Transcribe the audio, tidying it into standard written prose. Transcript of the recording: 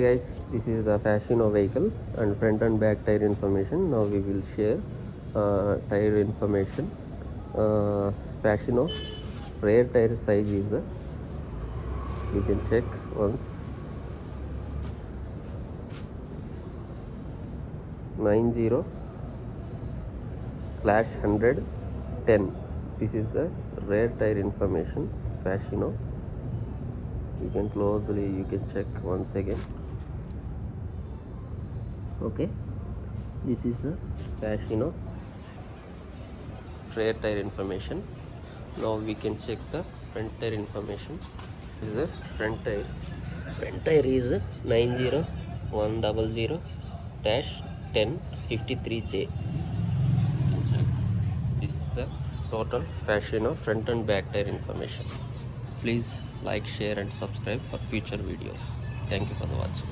Hey guys, this is the fascino vehicle and front and back tire information. Now we will share tire information. Fascino rear tire size is you can check once 90/100/10. This is the rear tire information. Fascino. You can check once again. Okay, this is the fascino rear tire information. Now we can check the front tire information. This is the front tire. Front tire is 90/100-1053J. This is the total fascino front and back tire information. Please like, share and subscribe for future videos. Thank you for the watching.